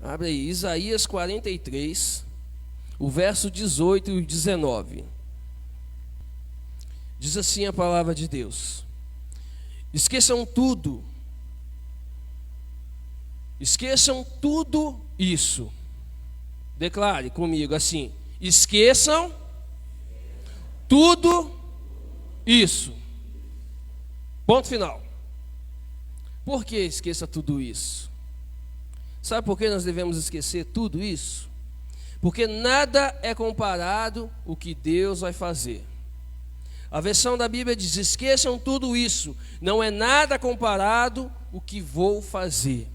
Abre aí, Isaías 43, o verso 18 e 19. Diz assim a palavra de Deus: esqueçam tudo isso. Declare comigo assim: esqueçam tudo isso. Ponto final. Por que esqueça tudo isso? Sabe por que nós devemos esquecer tudo isso? Porque nada é comparado o que Deus vai fazer. A versão da Bíblia diz: esqueçam tudo isso, não é nada comparado o que vou fazer,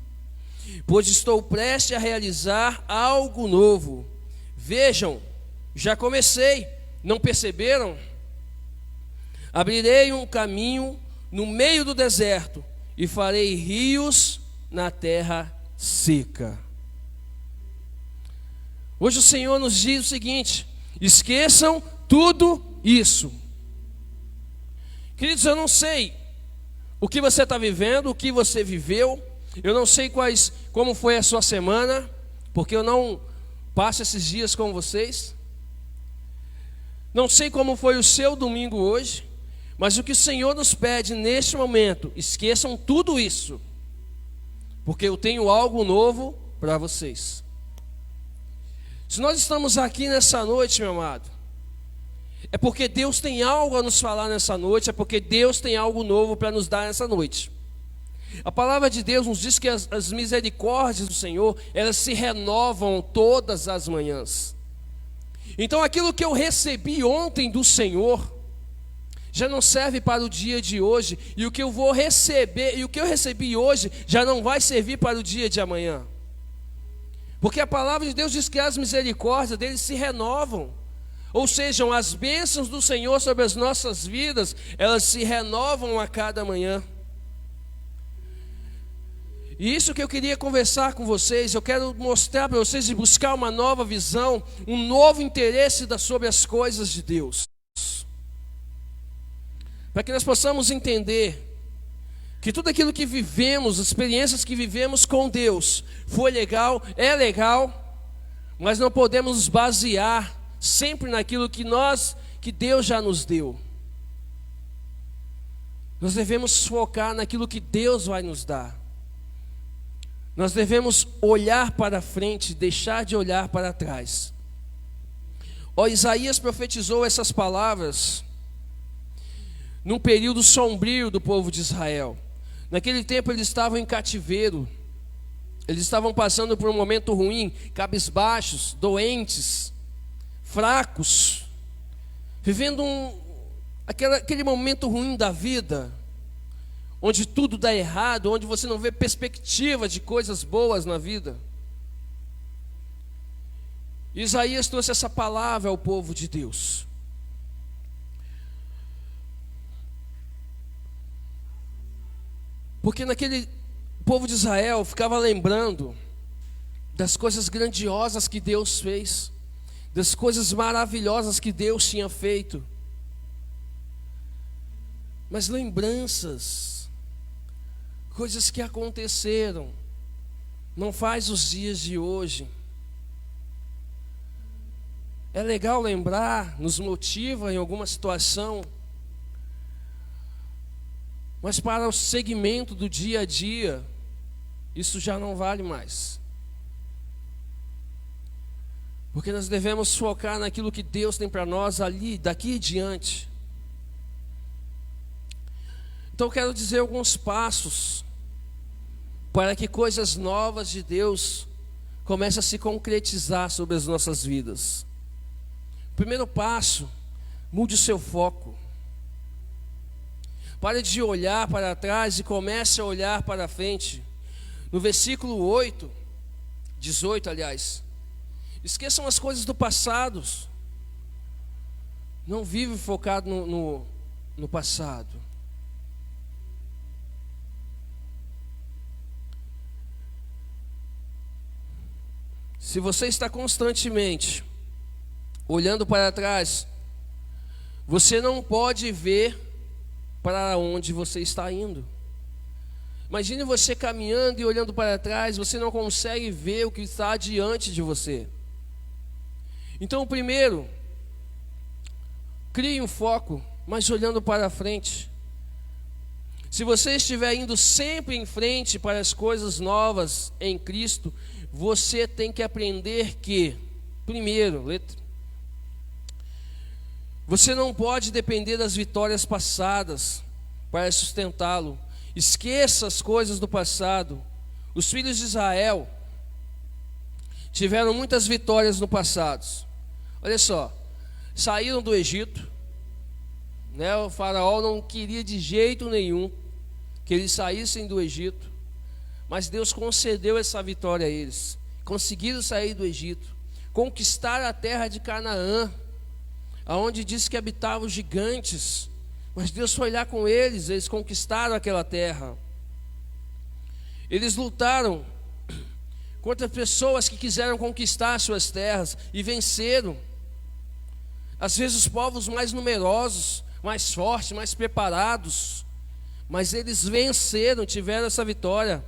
pois estou prestes a realizar algo novo. Vejam, já comecei, não perceberam? Abrirei um caminho no meio do deserto e farei rios na terra seca. Hoje o Senhor nos diz o seguinte: esqueçam tudo isso. Queridos, eu não sei o que você está vivendo, o que você viveu. Eu não sei como foi a sua semana, porque eu não passo esses dias com vocês. Não sei como foi o seu domingo hoje, mas o que o Senhor nos pede neste momento: esqueçam tudo isso, porque eu tenho algo novo para vocês. Se nós estamos aqui nessa noite, meu amado, é porque Deus tem algo a nos falar nessa noite, é porque Deus tem algo novo para nos dar nessa noite. A palavra de Deus nos diz que as misericórdias do Senhor, elas se renovam todas as manhãs. Então aquilo que eu recebi ontem do Senhor já não serve para o dia de hoje, e o que eu vou receber, e o que eu recebi hoje já não vai servir para o dia de amanhã. Porque a palavra de Deus diz que as misericórdias dele se renovam. Ou seja, as bênçãos do Senhor sobre as nossas vidas, elas se renovam a cada manhã. E isso que eu queria conversar com vocês, eu quero mostrar para vocês e buscar uma nova visão, um novo interesse sobre as coisas de Deus. Para que nós possamos entender que tudo aquilo que vivemos, as experiências que vivemos com Deus, foi legal, é legal, mas não podemos nos basear sempre naquilo que Deus já nos deu. Nós devemos focar naquilo que Deus vai nos dar. Nós devemos olhar para frente, deixar de olhar para trás. Isaías profetizou essas palavras num período sombrio do povo de Israel. Naquele tempo eles estavam em cativeiro, eles estavam passando por um momento ruim, cabisbaixos, doentes, fracos, vivendo aquele momento ruim da vida, onde tudo dá errado, onde você não vê perspectiva de coisas boas na vida. Isaías trouxe essa palavra ao povo de Deus. Porque o povo de Israel ficava lembrando das coisas grandiosas que Deus fez, das coisas maravilhosas que Deus tinha feito. Mas lembranças, coisas que aconteceram, não faz os dias de hoje. É legal lembrar, nos motiva em alguma situação, mas para o segmento do dia a dia, isso já não vale mais. Porque nós devemos focar naquilo que Deus tem para nós ali, daqui em diante. Então eu quero dizer alguns passos para que coisas novas de Deus comecem a se concretizar sobre as nossas vidas. Primeiro passo: mude o seu foco. Pare de olhar para trás e comece a olhar para frente. No versículo 18, esqueçam as coisas do passado. Não vive focado no passado. Se você está constantemente olhando para trás, você não pode ver para onde você está indo. Imagine você caminhando e olhando para trás, você não consegue ver o que está diante de você. Então, primeiro, crie um foco, mas olhando para frente. Se você estiver indo sempre em frente para as coisas novas em Cristo, você tem que aprender que, primeiro, você não pode depender das vitórias passadas para sustentá-lo. Esqueça as coisas do passado. Os filhos de Israel tiveram muitas vitórias no passado. Olha só, saíram do Egito, né? O faraó não queria de jeito nenhum que eles saíssem do Egito, mas Deus concedeu essa vitória a eles. Conseguiram sair do Egito, conquistar a terra de Canaã, aonde diz que habitavam gigantes, mas Deus foi lá com eles, eles conquistaram aquela terra. Eles lutaram contra pessoas que quiseram conquistar suas terras e venceram. Às vezes os povos mais numerosos, mais fortes, mais preparados, mas eles venceram, tiveram essa vitória.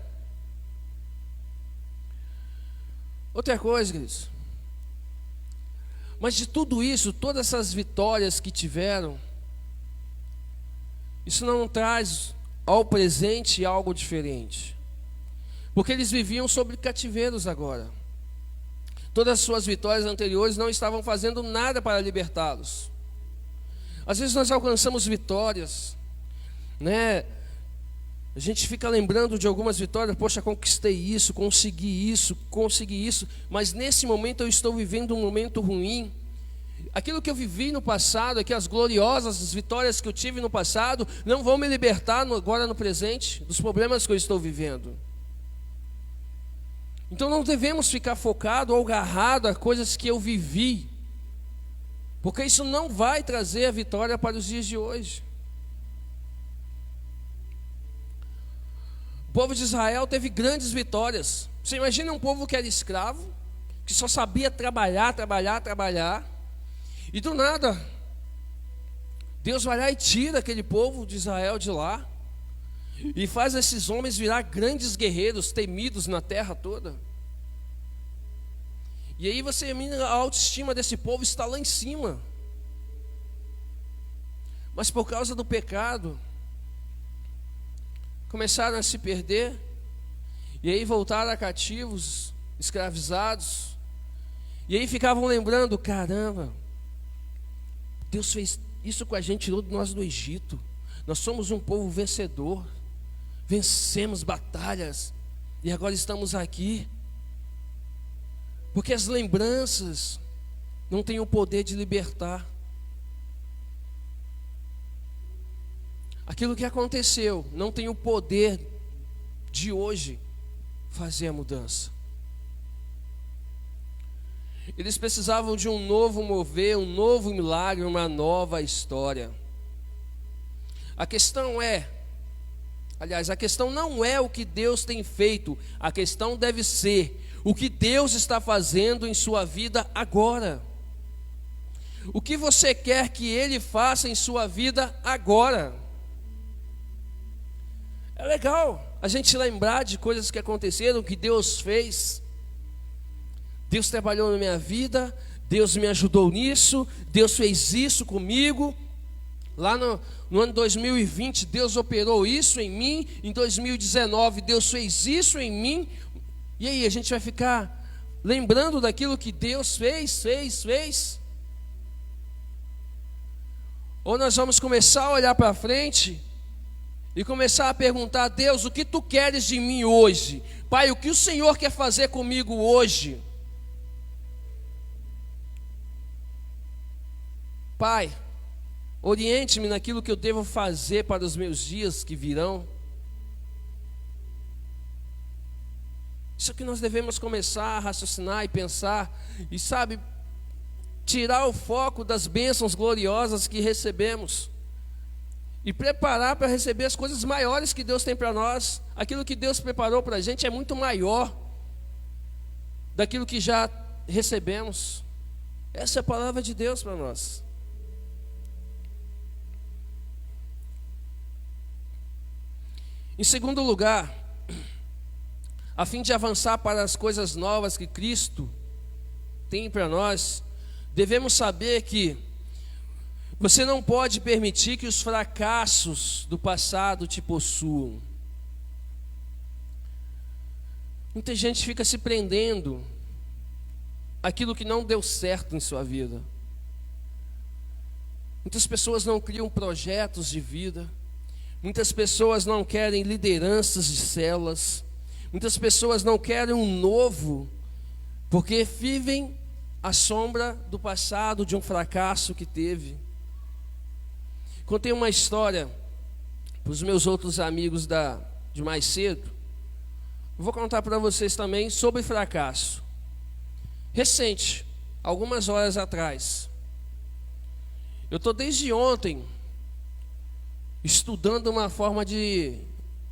Outra coisa, queridos, mas de tudo isso, todas essas vitórias que tiveram, isso não traz ao presente algo diferente, porque eles viviam sobre cativeiros agora. Todas as suas vitórias anteriores não estavam fazendo nada para libertá-los. Às vezes nós alcançamos vitórias, né? A gente fica lembrando de algumas vitórias, poxa, conquistei isso, consegui isso, mas nesse momento eu estou vivendo um momento ruim. Aquilo que eu vivi no passado, aquelas gloriosas as vitórias que eu tive no passado, não vão me libertar agora no presente, dos problemas que eu estou vivendo. Então não devemos ficar focado ou agarrado a coisas que eu vivi, porque isso não vai trazer a vitória para os dias de hoje. O povo de Israel teve grandes vitórias. Você imagina um povo que era escravo, que só sabia trabalhar, e do nada Deus vai lá e tira aquele povo de Israel de lá e faz esses homens virar grandes guerreiros, temidos na terra toda. E aí você mira, a autoestima desse povo está lá em cima, mas por causa do pecado começaram a se perder, e aí voltaram cativos, escravizados, e aí ficavam lembrando, caramba, Deus fez isso com a gente, nós do Egito, nós somos um povo vencedor, vencemos batalhas, e agora estamos aqui, porque as lembranças não têm o poder de libertar. Aquilo que aconteceu não tem o poder de hoje fazer a mudança. Eles precisavam de um novo mover, um novo milagre, uma nova história. A questão não é o que Deus tem feito, a questão deve ser o que Deus está fazendo em sua vida agora. O que você quer que Ele faça em sua vida agora? É legal a gente lembrar de coisas que aconteceram, que Deus fez. Deus trabalhou na minha vida, Deus me ajudou nisso, Deus fez isso comigo. Lá no ano 2020, Deus operou isso em mim. Em 2019, Deus fez isso em mim. E aí, a gente vai ficar lembrando daquilo que Deus fez? Ou nós vamos começar a olhar para frente e começar a perguntar: Deus, o que Tu queres de mim hoje? Pai, o que o Senhor quer fazer comigo hoje? Pai, oriente-me naquilo que eu devo fazer para os meus dias que virão. Isso que nós devemos começar a raciocinar e pensar, e sabe, tirar o foco das bênçãos gloriosas que recebemos e preparar para receber as coisas maiores que Deus tem para nós. Aquilo que Deus preparou para a gente é muito maior daquilo que já recebemos. Essa é a palavra de Deus para nós. Em segundo lugar, a fim de avançar para as coisas novas que Cristo tem para nós, devemos saber que você não pode permitir que os fracassos do passado te possuam. Muita gente fica se prendendo àquilo que não deu certo em sua vida. Muitas pessoas não criam projetos de vida. Muitas pessoas não querem lideranças de células. Muitas pessoas não querem um novo, porque vivem à sombra do passado, de um fracasso que teve. Contei uma história para os meus outros amigos de mais cedo. Vou contar para vocês também sobre fracasso. Recente, algumas horas atrás. Eu estou desde ontem estudando uma forma de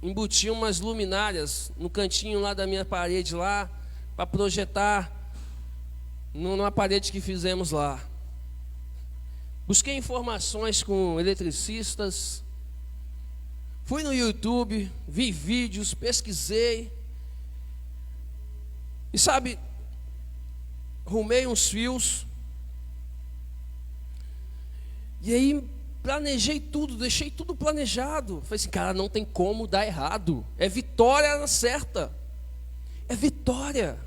embutir umas luminárias no cantinho lá da minha parede lá, para projetar numa parede que fizemos lá. Busquei informações com eletricistas, fui no YouTube, vi vídeos, pesquisei. E sabe, arrumei uns fios. E aí planejei tudo, deixei tudo planejado. Falei assim, cara, não tem como dar errado. É vitória na certa. É vitória.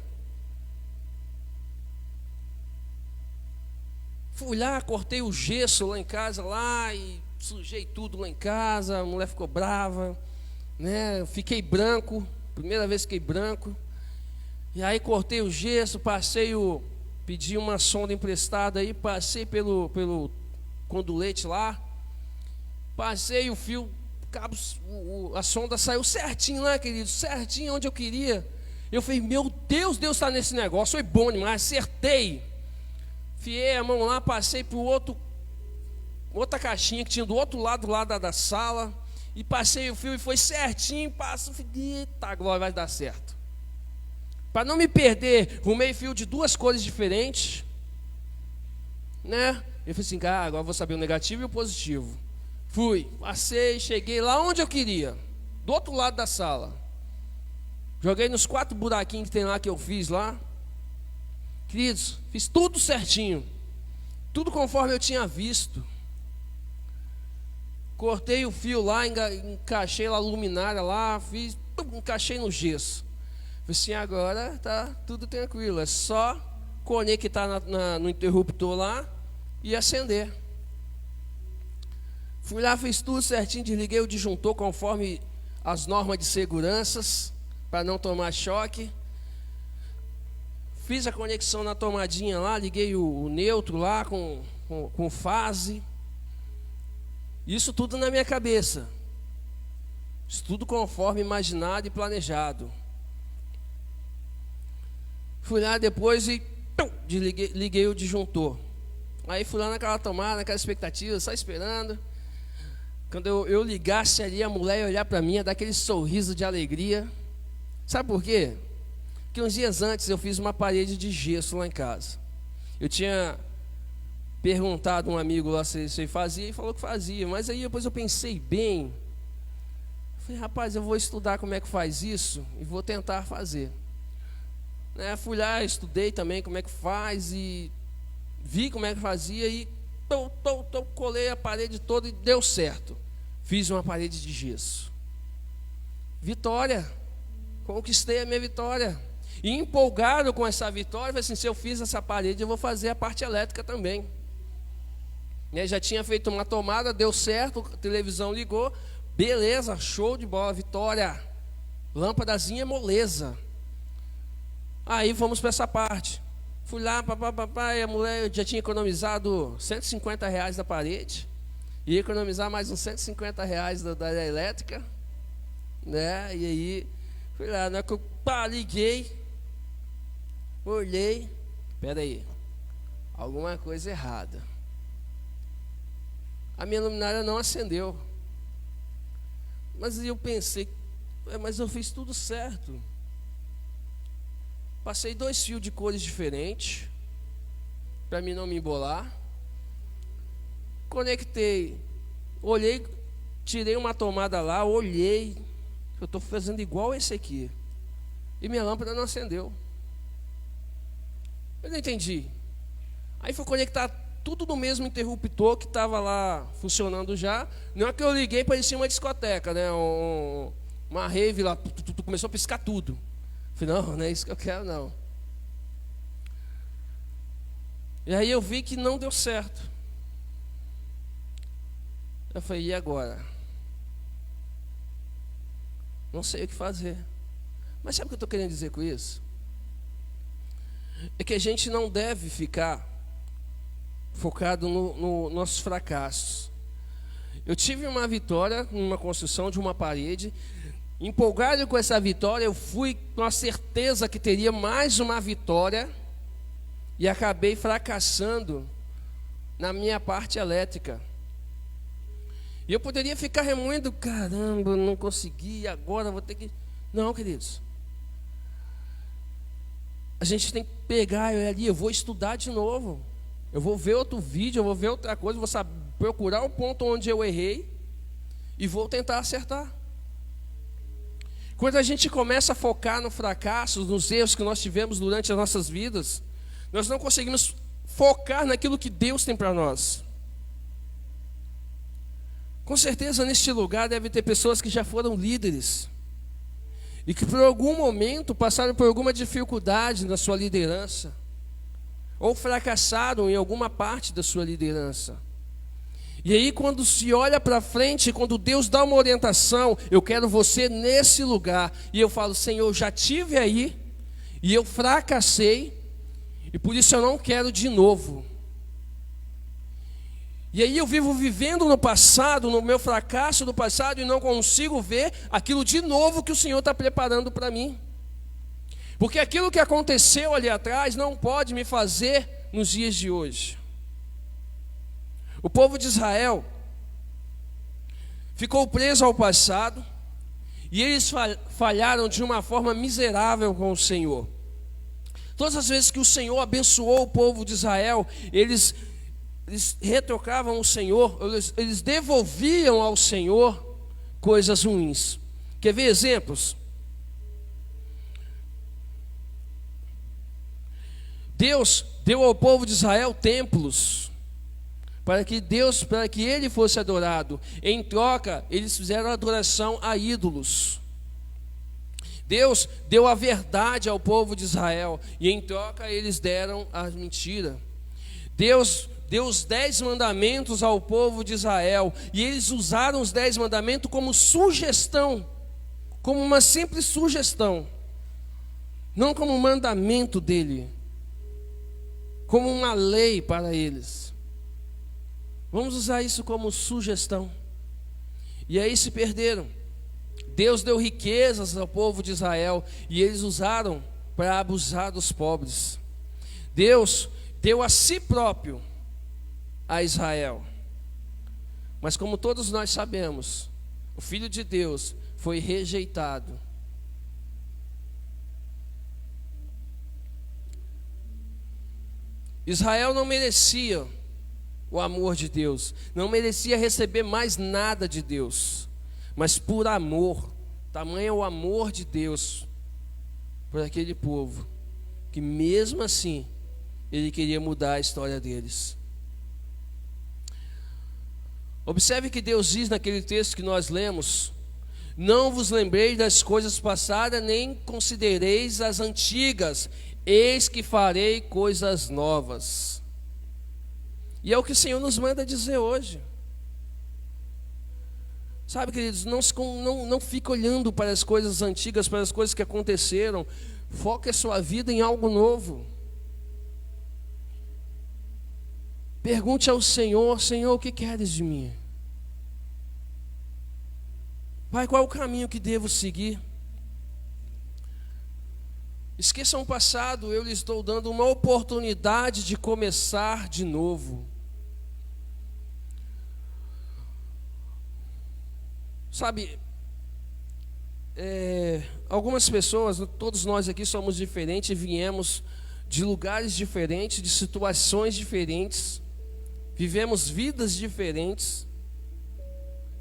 Fui lá, cortei o gesso lá em casa lá e sujei tudo lá em casa. A mulher ficou brava, né? Fiquei branco, primeira vez fiquei branco. E aí cortei o gesso, pedi uma sonda emprestada aí, passei pelo condulete lá, passei o fio, a sonda saiu certinho lá, querido, certinho onde eu queria. Eu falei, meu Deus, Deus está nesse negócio, foi bom demais, acertei. Fiei a mão lá, passei para outra caixinha que tinha do outro lado lá da sala, e passei o fio e foi certinho, falei, eita, glória, vai dar certo. Para não me perder, arrumei fio de duas cores diferentes, né? Eu falei assim, cara, agora eu vou saber o negativo e o positivo. Fui, passei, cheguei lá onde eu queria, do outro lado da sala. Joguei nos 4 buraquinhos que tem lá que eu fiz lá. Queridos, fiz tudo certinho, tudo conforme eu tinha visto. Cortei o fio lá, encaixei lá a luminária lá, encaixei no gesso. Falei assim, agora tá tudo tranquilo, é só conectar no interruptor lá e acender. Fui lá, fiz tudo certinho, desliguei o disjuntor conforme as normas de segurança, para não tomar choque. Fiz a conexão na tomadinha lá, liguei o neutro lá com fase. Isso tudo na minha cabeça. Isso tudo conforme imaginado e planejado. Fui lá depois e liguei o disjuntor. Aí fui lá naquela tomada, naquela expectativa, só esperando. Quando eu ligasse ali, a mulher ia olhar para mim, ia dar aquele sorriso de alegria. Sabe por quê? Porque uns dias antes eu fiz uma parede de gesso lá em casa. Eu tinha perguntado a um amigo lá se ele fazia, e falou que fazia. Mas aí depois eu pensei bem. Falei, rapaz, eu vou estudar como é que faz isso e vou tentar fazer. Fui lá, estudei também como é que faz e vi como é que fazia e colei a parede toda e deu certo. Fiz uma parede de gesso. Vitória. Conquistei a minha vitória. E empolgado com essa vitória, falei assim, se eu fiz essa parede, eu vou fazer a parte elétrica também. Já tinha feito uma tomada, deu certo, a televisão ligou, beleza, show de bola, vitória. Lâmpadazinha moleza. Aí fomos para essa parte. Fui lá, e a mulher já tinha economizado R$150 da parede. Ia economizar mais uns R$150 da elétrica. Né? E aí, fui lá, na hora que eu liguei, olhei, peraí, alguma coisa errada. A minha luminária não acendeu. Mas eu pensei, mas eu fiz tudo certo. Passei 2 fios de cores diferentes, para mim não me embolar. Conectei, olhei, tirei uma tomada lá, olhei. Eu estou fazendo igual esse aqui. E minha lâmpada não acendeu. Eu não entendi. Aí fui conectar tudo no mesmo interruptor que estava lá funcionando já. Não é que eu liguei, parecia uma discoteca, né? Uma rave lá, começou a piscar tudo. Falei, não é isso que eu quero, não. E aí eu vi que não deu certo. Eu falei, e agora? Não sei o que fazer. Mas sabe o que eu estou querendo dizer com isso? É que a gente não deve ficar focado nos nossos fracassos. Eu tive uma vitória numa construção de uma parede. Empolgado com essa vitória, eu fui com a certeza que teria mais uma vitória e acabei fracassando na minha parte elétrica. E eu poderia ficar remoendo, caramba, não consegui, agora vou ter que... Não, queridos. A gente tem que pegar ali, eu vou estudar de novo. Eu vou ver outro vídeo, eu vou ver outra coisa, vou saber, procurar o ponto onde eu errei e vou tentar acertar. Quando a gente começa a focar no fracasso, nos erros que nós tivemos durante as nossas vidas, nós não conseguimos focar naquilo que Deus tem para nós. Com certeza neste lugar deve ter pessoas que já foram líderes e que por algum momento passaram por alguma dificuldade na sua liderança ou fracassaram em alguma parte da sua liderança. E aí quando se olha para frente, quando Deus dá uma orientação, eu quero você nesse lugar, e eu falo, Senhor, eu já tive aí e eu fracassei e por isso eu não quero de novo. E aí eu vivo vivendo no passado, no meu fracasso do passado, e não consigo ver aquilo de novo que o Senhor está preparando para mim. Porque aquilo que aconteceu ali atrás não pode me fazer nos dias de hoje. O povo de Israel ficou preso ao passado, e eles falharam de uma forma miserável com o Senhor. Todas as vezes que o Senhor abençoou o povo de Israel, eles retrocavam o Senhor, eles devolviam ao Senhor coisas ruins. Quer ver exemplos? Deus deu ao povo de Israel templos para que ele fosse adorado. Em troca, eles fizeram adoração a ídolos. Deus deu a verdade ao povo de Israel, e em troca eles deram a mentira. Deus deu os 10 mandamentos ao povo de Israel, e eles usaram os 10 mandamentos como sugestão, como uma simples sugestão, não como um mandamento dele, como uma lei para eles. Vamos usar isso como sugestão. E aí se perderam. Deus deu riquezas ao povo de Israel, e eles usaram para abusar dos pobres. Deus deu a si próprio a Israel. Mas como todos nós sabemos, o Filho de Deus foi rejeitado. Israel não merecia o amor de Deus, não merecia receber mais nada de Deus, mas por amor, tamanho é o amor de Deus por aquele povo, que mesmo assim Ele queria mudar a história deles. Observe que Deus diz naquele texto que nós lemos: não vos lembreis das coisas passadas, nem considereis as antigas, eis que farei coisas novas. E é o que o Senhor nos manda dizer hoje. Sabe, queridos, não fique olhando para as coisas antigas, para as coisas que aconteceram. Foque a sua vida em algo novo. Pergunte ao Senhor: Senhor, o que queres de mim? Pai, qual é o caminho que devo seguir? Esqueçam o passado, eu lhes estou dando uma oportunidade de começar de novo. Sabe, algumas pessoas, todos nós aqui somos diferentes, viemos de lugares diferentes, de situações diferentes, vivemos vidas diferentes,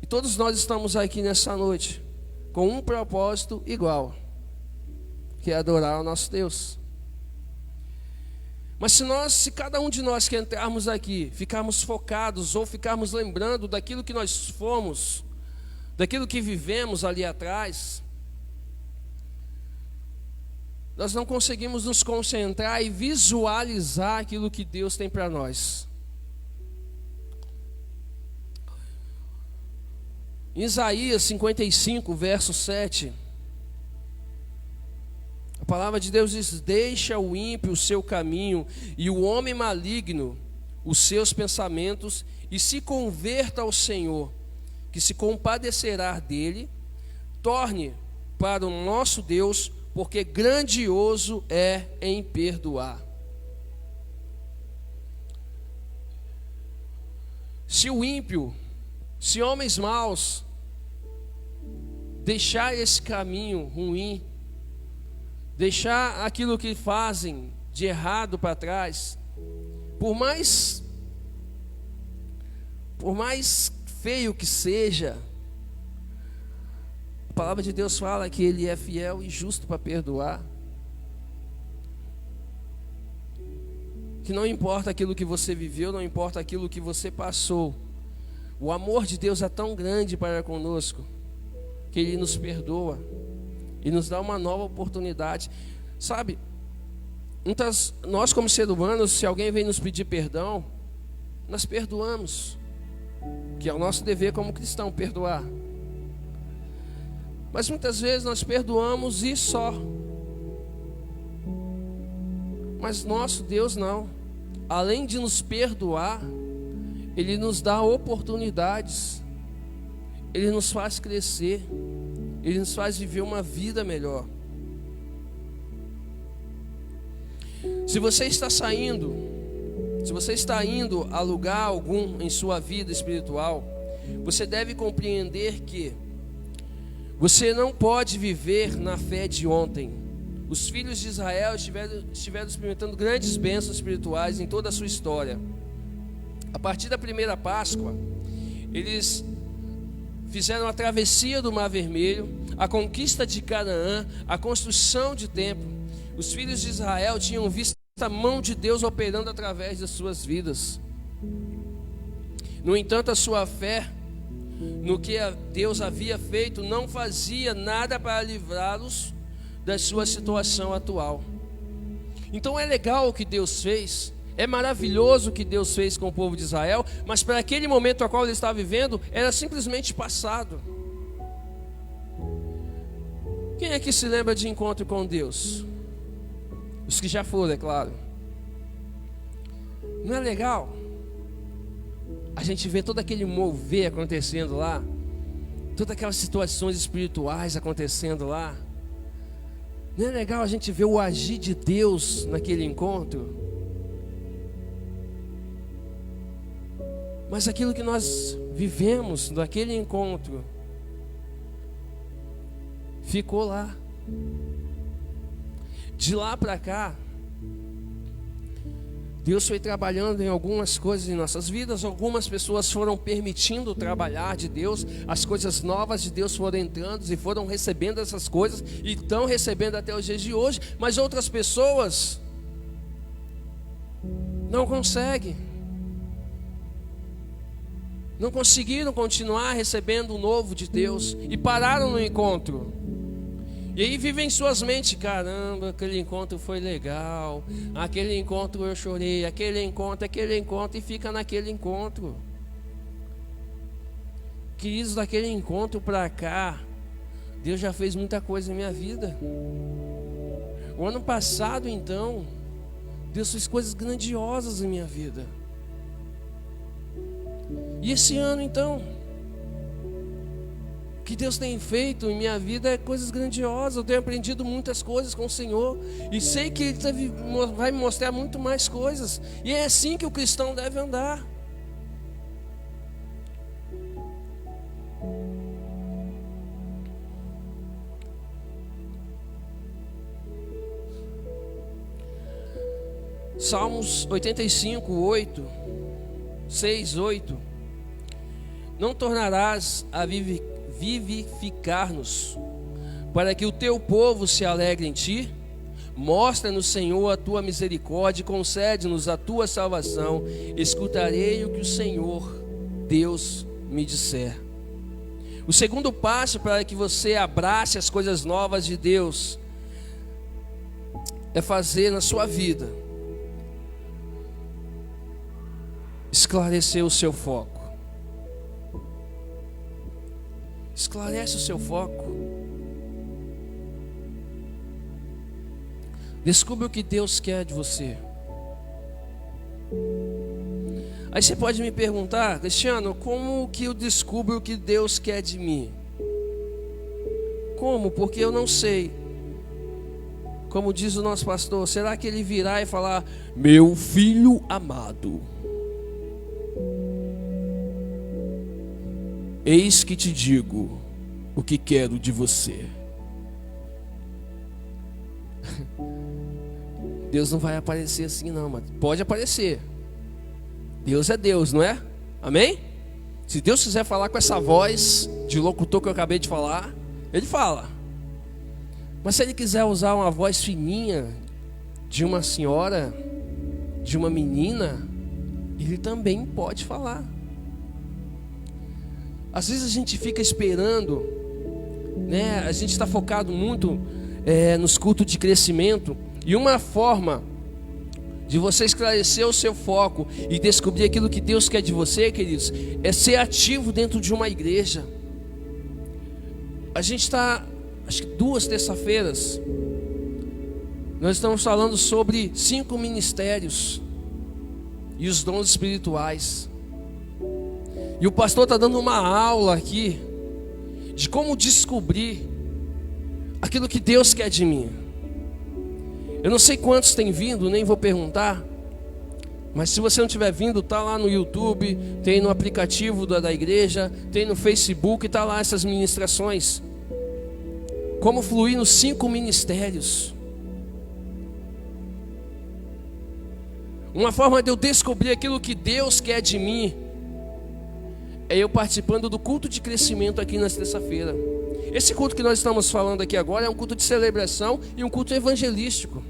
e todos nós estamos aqui nessa noite com um propósito igual, que é adorar ao nosso Deus. Mas se cada um de nós que entrarmos aqui, ficarmos focados ou ficarmos lembrando daquilo que nós fomos, daquilo que vivemos ali atrás, nós não conseguimos nos concentrar e visualizar aquilo que Deus tem para nós. Em Isaías 55, verso 7, a palavra de Deus diz: deixa o ímpio o seu caminho e o homem maligno os seus pensamentos, e se converta ao Senhor, que se compadecerá dele. Torne para o nosso Deus, porque grandioso é em perdoar. Se o ímpio, se homens maus deixar esse caminho ruim, deixar aquilo que fazem de errado para trás, por mais feio que seja, a palavra de Deus fala que Ele é fiel e justo para perdoar. Que não importa aquilo que você viveu, não importa aquilo que você passou, o amor de Deus é tão grande para conosco, que Ele nos perdoa e nos dá uma nova oportunidade. Sabe, nós como seres humanos, se alguém vem nos pedir perdão, nós perdoamos, que é o nosso dever como cristão, perdoar. Mas muitas vezes nós perdoamos e só. Mas nosso Deus não. Além de nos perdoar, Ele nos dá oportunidades, Ele nos faz crescer, Ele nos faz viver uma vida melhor. Se você está indo a lugar algum em sua vida espiritual, você deve compreender que você não pode viver na fé de ontem. Os filhos de Israel estiveram experimentando grandes bênçãos espirituais em toda a sua história. A partir da primeira Páscoa, eles fizeram a travessia do Mar Vermelho, a conquista de Canaã, a construção de templo. Os filhos de Israel tinham visto a mão de Deus operando através das suas vidas. No entanto, a sua fé no que Deus havia feito não fazia nada para livrá-los da sua situação atual. Então é legal o que Deus fez, é maravilhoso o que Deus fez com o povo de Israel, mas para aquele momento ao qual ele estava vivendo, era simplesmente passado. Quem é que se lembra de encontro com Deus? Os que já foram, é claro. Não é legal a gente vê todo aquele mover acontecendo lá, todas aquelas situações espirituais acontecendo lá? Não é legal a gente ver o agir de Deus naquele encontro? Mas aquilo que nós vivemos naquele encontro ficou lá. De lá para cá, Deus foi trabalhando em algumas coisas em nossas vidas. Algumas pessoas foram permitindo trabalhar de Deus, as coisas novas de Deus foram entrando e foram recebendo essas coisas, e estão recebendo até os dias de hoje. Mas outras pessoas não conseguem, não conseguiram continuar recebendo o novo de Deus e pararam no encontro. E aí vivem em suas mentes: caramba, aquele encontro foi legal, aquele encontro eu chorei, aquele encontro, e fica naquele encontro. Queridos, daquele encontro para cá, Deus já fez muita coisa na minha vida. O ano passado, então, Deus fez coisas grandiosas em minha vida. E esse ano, então, o que Deus tem feito em minha vida é coisas grandiosas. Eu tenho aprendido muitas coisas com o Senhor, e sei que Ele vai me mostrar muito mais coisas. E é assim que o cristão deve andar. Salmos 85, 8, 6, 8. Não tornarás a vivificar-nos, para que o teu povo se alegre em ti. Mostra-nos, Senhor, a tua misericórdia e concede-nos a tua salvação. Escutarei o que o Senhor Deus me disser. O segundo passo para que você abrace as coisas novas de Deus é fazer na sua vida esclarecer o seu foco. Esclarece o seu foco. Descubra o que Deus quer de você. Aí você pode me perguntar: Cristiano, como que eu descubro o que Deus quer de mim? Como? Porque eu não sei. Como diz o nosso pastor, será que ele virá e falar: meu filho amado, eis que te digo o que quero de você? Deus não vai aparecer assim não, mas pode aparecer. Deus é Deus, não é? Amém? Se Deus quiser falar com essa voz de locutor que eu acabei de falar, Ele fala. Mas se Ele quiser usar uma voz fininha de uma senhora, de uma menina, Ele também pode falar. Às vezes a gente fica esperando, né? A gente está focado muito nos cultos de crescimento. E uma forma de você esclarecer o seu foco e descobrir aquilo que Deus quer de você, queridos, é ser ativo dentro de uma igreja. A gente está, acho que 2 terça-feiras, nós estamos falando sobre 5 ministérios e os dons espirituais. E o pastor está dando uma aula aqui de como descobrir aquilo que Deus quer de mim. Eu não sei quantos têm vindo, nem vou perguntar, mas se você não tiver vindo, tá lá no YouTube, tem no aplicativo da igreja, tem no Facebook, tá lá essas ministrações. Como fluir nos 5 ministérios. Uma forma de eu descobrir aquilo que Deus quer de mim é eu participando do culto de crescimento aqui na terça-feira. Esse culto que nós estamos falando aqui agora é um culto de celebração e um culto evangelístico.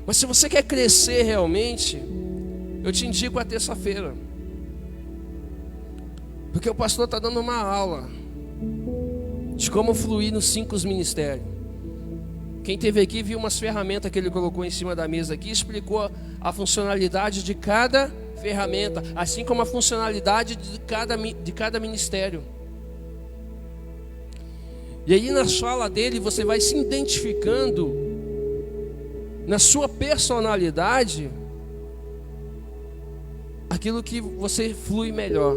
Mas se você quer crescer realmente, eu te indico a terça-feira, porque o pastor está dando uma aula de como fluir nos 5 ministérios. Quem esteve aqui viu umas ferramentas que ele colocou em cima da mesa aqui, explicou a funcionalidade de cada ferramenta, assim como a funcionalidade de cada ministério. E aí na fala dele você vai se identificando na sua personalidade aquilo que você flui melhor.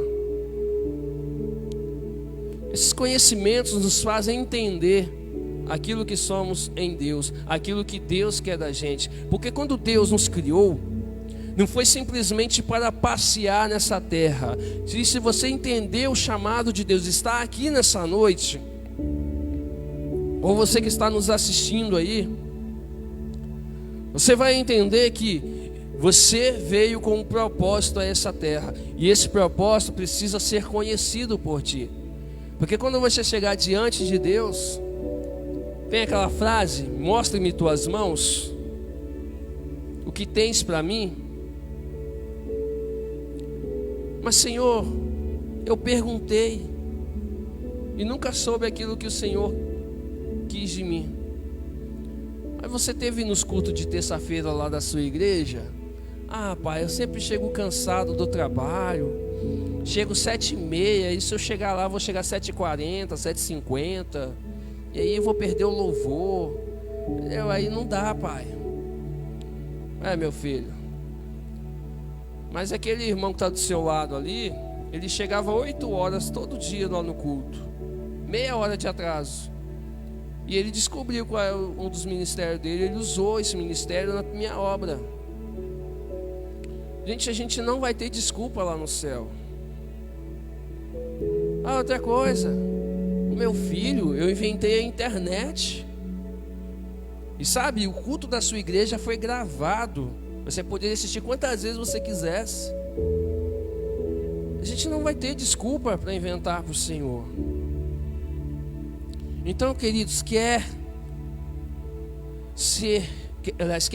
Esses conhecimentos nos fazem entender aquilo que somos em Deus, aquilo que Deus quer da gente. Porque quando Deus nos criou, não foi simplesmente para passear nessa terra. Se você entender o chamado de Deus, está aqui nessa noite, ou você que está nos assistindo aí, você vai entender que você veio com um propósito a essa terra, e esse propósito precisa ser conhecido por ti. Porque quando você chegar diante de Deus, tem aquela frase: mostre-me tuas mãos, o que tens para mim. Mas Senhor, eu perguntei e nunca soube aquilo que o Senhor quis de mim. Mas você teve nos cultos de terça-feira lá da sua igreja? Ah, pai, eu sempre chego cansado do trabalho, chego 7h30, e se eu chegar lá, vou chegar 7h40, 7h50, e aí eu vou perder o louvor. Aí não dá, pai. Meu filho, mas aquele irmão que está do seu lado ali, ele chegava 8 horas todo dia lá no culto, meia hora de atraso. E ele descobriu qual é um dos ministérios dele, ele usou esse ministério na minha obra. Gente, a gente não vai ter desculpa lá no céu. Outra coisa, o meu filho, eu inventei a internet. E sabe, o culto da sua igreja foi gravado. Você poderia assistir quantas vezes você quisesse. gente não vai ter desculpa para inventar para o Senhor. Então, queridos, quer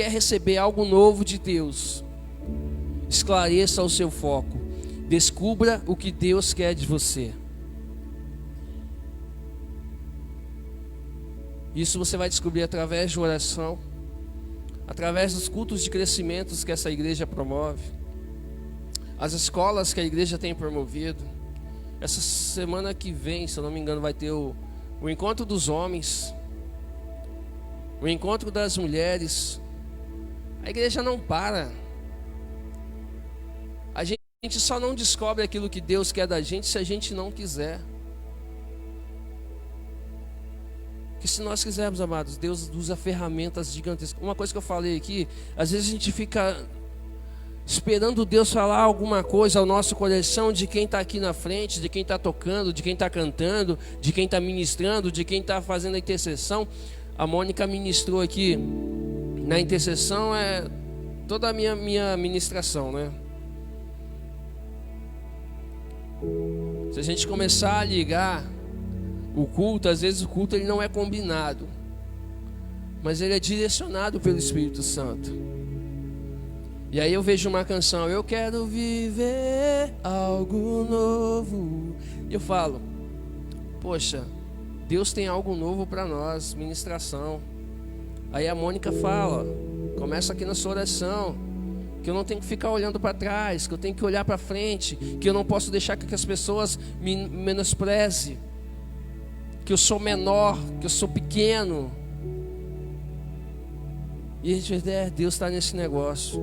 receber algo novo de Deus, esclareça o seu foco, descubra o que Deus quer de você. Isso você vai descobrir através de oração, através dos cultos de crescimento que essa igreja promove, as escolas que a igreja tem promovido. Essa semana que vem, se eu não me engano, vai ter o encontro dos homens, o encontro das mulheres. A igreja não para. A gente só não descobre aquilo que Deus quer da gente se a gente não quiser. Porque se nós quisermos, amados, Deus usa ferramentas gigantescas. Uma coisa que eu falei aqui, às vezes a gente fica esperando Deus falar alguma coisa ao nosso coração de quem está aqui na frente, de quem está tocando, de quem está cantando, de quem está ministrando, de quem está fazendo a intercessão. A Mônica ministrou aqui na intercessão, é toda a minha ministração, né? Se a gente começar a ligar o culto, às vezes o culto ele não é combinado, mas ele é direcionado pelo Espírito Santo. E aí eu vejo uma canção, eu quero viver algo novo, e eu falo, poxa, Deus tem algo novo para nós, ministração. Aí a Mônica fala, começa aqui na sua oração, que eu não tenho que ficar olhando para trás, que eu tenho que olhar para frente, que eu não posso deixar que as pessoas me menosprezem, que eu sou menor, que eu sou pequeno. E a gente vê, Deus está nesse negócio,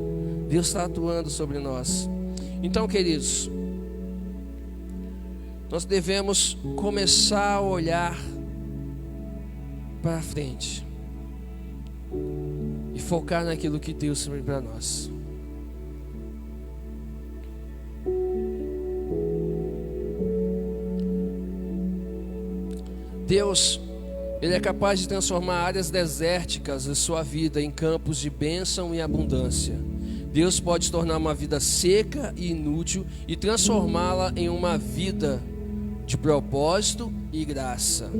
Deus está atuando sobre nós. Então, queridos, nós devemos começar a olhar para frente e focar naquilo que Deus tem para nós. Deus, Ele é capaz de transformar áreas desérticas da sua vida em campos de bênção e abundância. Deus pode tornar uma vida seca e inútil e transformá-la em uma vida de propósito e graça.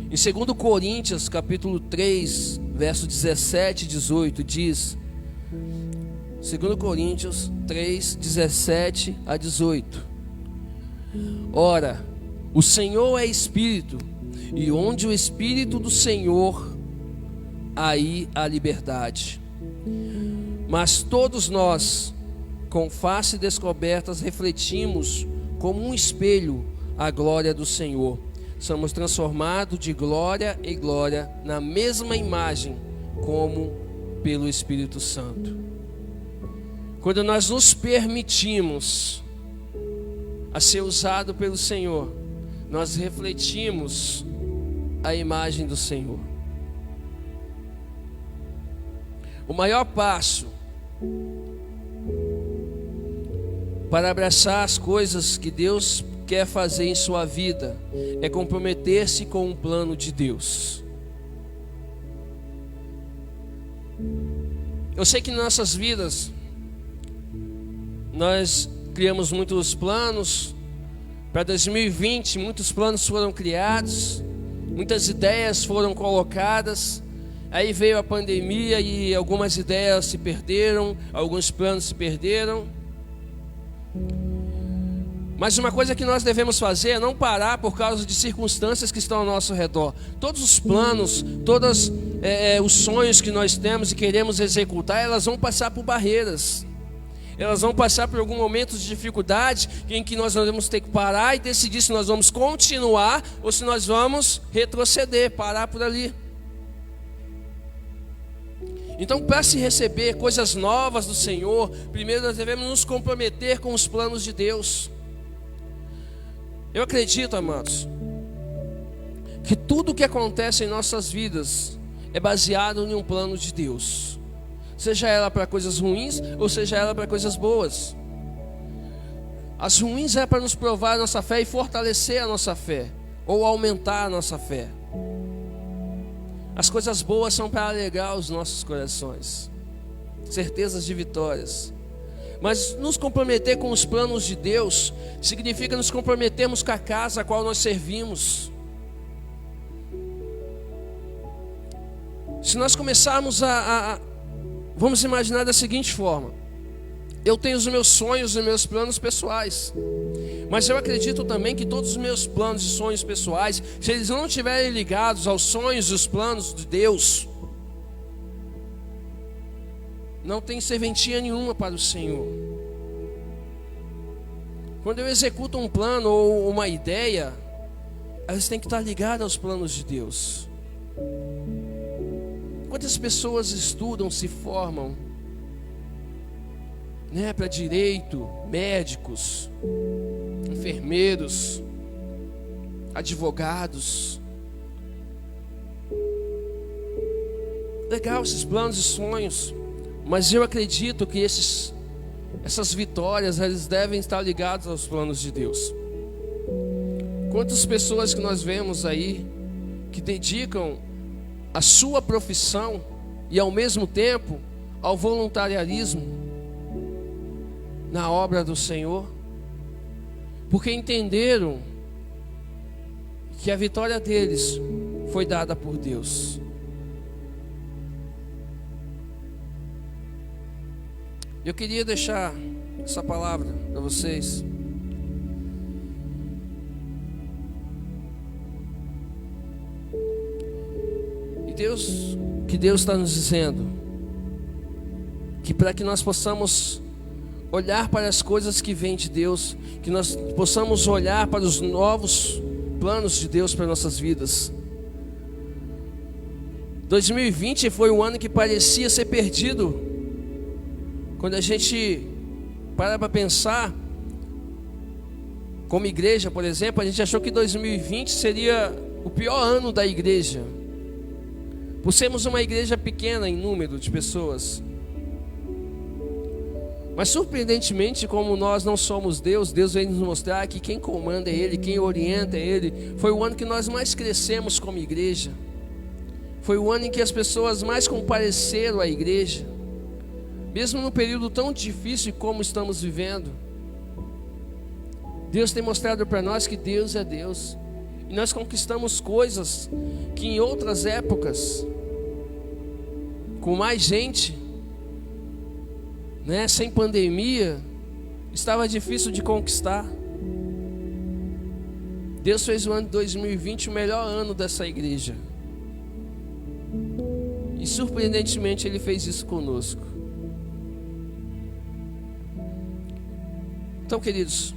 Em 2 Coríntios, capítulo 3, verso 17 e 18, diz... 2 Coríntios 3, 17 a 18. Ora, o Senhor é Espírito, e onde o Espírito do Senhor, aí há liberdade. Mas todos nós, com face descobertas, refletimos como um espelho a glória do Senhor. Somos transformados de glória em glória na mesma imagem, como pelo Espírito Santo. Quando nós nos permitimos a ser usado pelo Senhor, nós refletimos a imagem do Senhor. O maior passo para abraçar as coisas que Deus quer fazer em sua vida é comprometer-se com um plano de Deus. Eu sei que em nossas vidas nós criamos muitos planos. Para 2020, muitos planos foram criados, muitas ideias foram colocadas. Aí veio a pandemia e algumas ideias se perderam, alguns planos se perderam. Mas uma coisa que nós devemos fazer é não parar por causa de circunstâncias que estão ao nosso redor. Todos os planos, todos os sonhos que nós temos e queremos executar, elas vão passar por barreiras. Elas vão passar por algum momento de dificuldade em que nós vamos ter que parar e decidir se nós vamos continuar ou se nós vamos retroceder, parar por ali. Então, para se receber coisas novas do Senhor, primeiro nós devemos nos comprometer com os planos de Deus. Eu acredito, amados, que tudo que acontece em nossas vidas é baseado em um plano de Deus. Seja ela para coisas ruins ou seja ela para coisas boas. As ruins é para nos provar a nossa fé e fortalecer a nossa fé, ou aumentar a nossa fé. As coisas boas são para alegrar os nossos corações, certezas de vitórias. Mas nos comprometer com os planos de Deus significa nos comprometermos com a casa a qual nós servimos. Se nós começarmos vamos imaginar da seguinte forma: eu tenho os meus sonhos e meus planos pessoais, mas eu acredito também que todos os meus planos e sonhos pessoais, se eles não estiverem ligados aos sonhos e os planos de Deus, não tem serventia nenhuma para o Senhor. Quando eu executo um plano ou uma ideia, elas têm que estar ligadas aos planos de Deus. Quantas pessoas estudam, se formam, para direito, médicos, enfermeiros, advogados. Legal esses planos e sonhos, mas eu acredito que essas vitórias, elas devem estar ligadas aos planos de Deus. Quantas pessoas que nós vemos aí que dedicam a sua profissão e ao mesmo tempo ao voluntariarismo na obra do Senhor, porque entenderam que a vitória deles foi dada por Deus. Eu queria deixar essa palavra para vocês. Que Deus está nos dizendo que para que nós possamos olhar para as coisas que vêm de Deus, que nós possamos olhar para os novos planos de Deus para nossas vidas. 2020 foi um ano que parecia ser perdido. Quando a gente para pensar, como igreja, por exemplo, a gente achou que 2020 seria o pior ano da igreja, por sermos uma igreja pequena em número de pessoas. Mas surpreendentemente, como nós não somos Deus, Deus vem nos mostrar que quem comanda é Ele, quem orienta é Ele. Foi o ano que nós mais crescemos como igreja. Foi o ano em que as pessoas mais compareceram à igreja, mesmo num período tão difícil como estamos vivendo. Deus tem mostrado para nós que Deus é Deus, e nós conquistamos coisas que em outras épocas, com mais gente, sem pandemia, estava difícil de conquistar. Deus fez o ano de 2020 o melhor ano dessa igreja, e surpreendentemente Ele fez isso conosco. Então, queridos,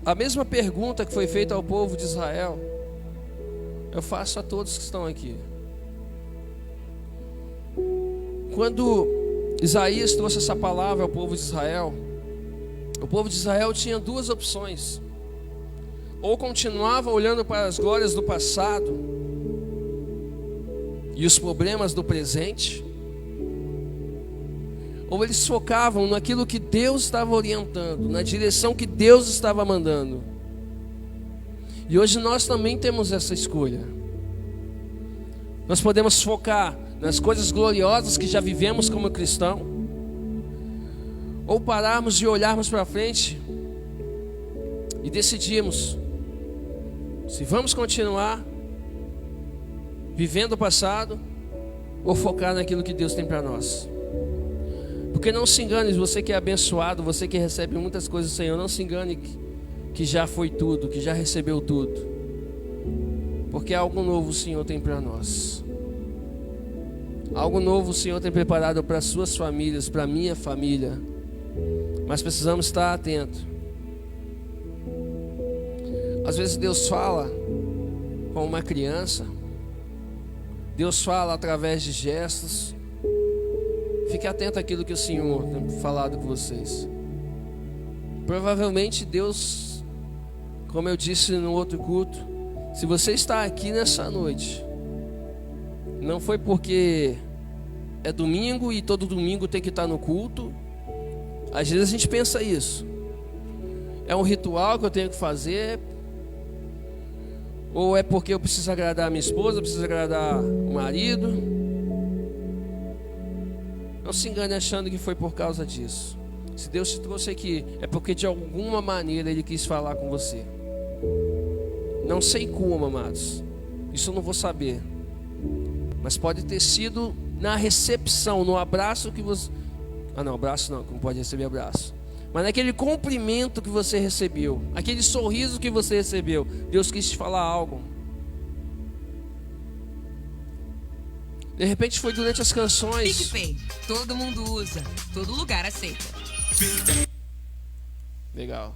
a mesma pergunta que foi feita ao povo de Israel, eu faço a todos que estão aqui. Quando Isaías trouxe essa palavra ao povo de Israel, o povo de Israel tinha duas opções: ou continuava olhando para as glórias do passado e os problemas do presente, ou eles focavam naquilo que Deus estava orientando, na direção que Deus estava mandando. E hoje nós também temos essa escolha. Nós podemos focar nas coisas gloriosas que já vivemos como cristão, ou pararmos e olharmos para frente e decidirmos se vamos continuar vivendo o passado ou focar naquilo que Deus tem para nós. Porque não se engane, você que é abençoado, você que recebe muitas coisas do Senhor, não se engane que já foi tudo, que já recebeu tudo, porque algo novo o Senhor tem para nós. Algo novo o Senhor tem preparado para as suas famílias, para a minha família. Mas precisamos estar atentos. Às vezes Deus fala com uma criança, Deus fala através de gestos. Fique atento àquilo que o Senhor tem falado com vocês. Provavelmente Deus, como eu disse no outro culto, se você está aqui nessa noite, não foi porque é domingo e todo domingo tem que estar no culto. Às vezes a gente pensa isso. É um ritual que eu tenho que fazer, ou é porque eu preciso agradar a minha esposa, eu preciso agradar o marido. Não se engane achando que foi por causa disso. Se Deus te trouxe aqui, é porque de alguma maneira Ele quis falar com você. Não sei como, amados, isso eu não vou saber, mas pode ter sido na recepção, no abraço que você... não, abraço não pode receber abraço. Mas naquele cumprimento que você recebeu, aquele sorriso que você recebeu, Deus quis te falar algo. De repente foi durante as canções. PicPay, todo mundo usa, todo lugar aceita. Legal.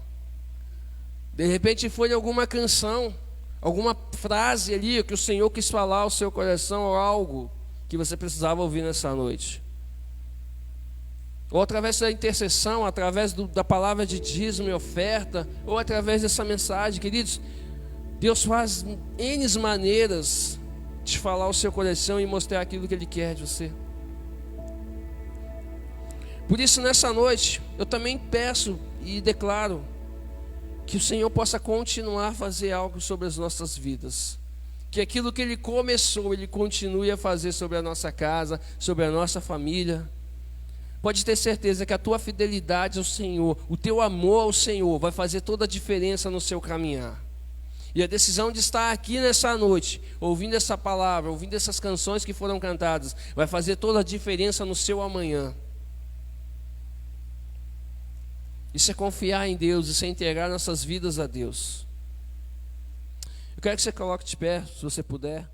De repente foi em alguma canção, alguma frase ali que o Senhor quis falar ao seu coração, ou algo que você precisava ouvir nessa noite. Ou através da intercessão, através da palavra de dízimo e oferta, ou através dessa mensagem, queridos. Deus faz N maneiras de falar ao seu coração e mostrar aquilo que Ele quer de você. Por isso, nessa noite, eu também peço e declaro que o Senhor possa continuar a fazer algo sobre as nossas vidas. Que aquilo que Ele começou, Ele continue a fazer sobre a nossa casa, sobre a nossa família. Pode ter certeza que a tua fidelidade ao Senhor, o teu amor ao Senhor vai fazer toda a diferença no seu caminhar. E a decisão de estar aqui nessa noite, ouvindo essa palavra, ouvindo essas canções que foram cantadas, vai fazer toda a diferença no seu amanhã. Isso é confiar em Deus, isso é entregar nossas vidas a Deus. Eu quero que você coloque de pé, se você puder.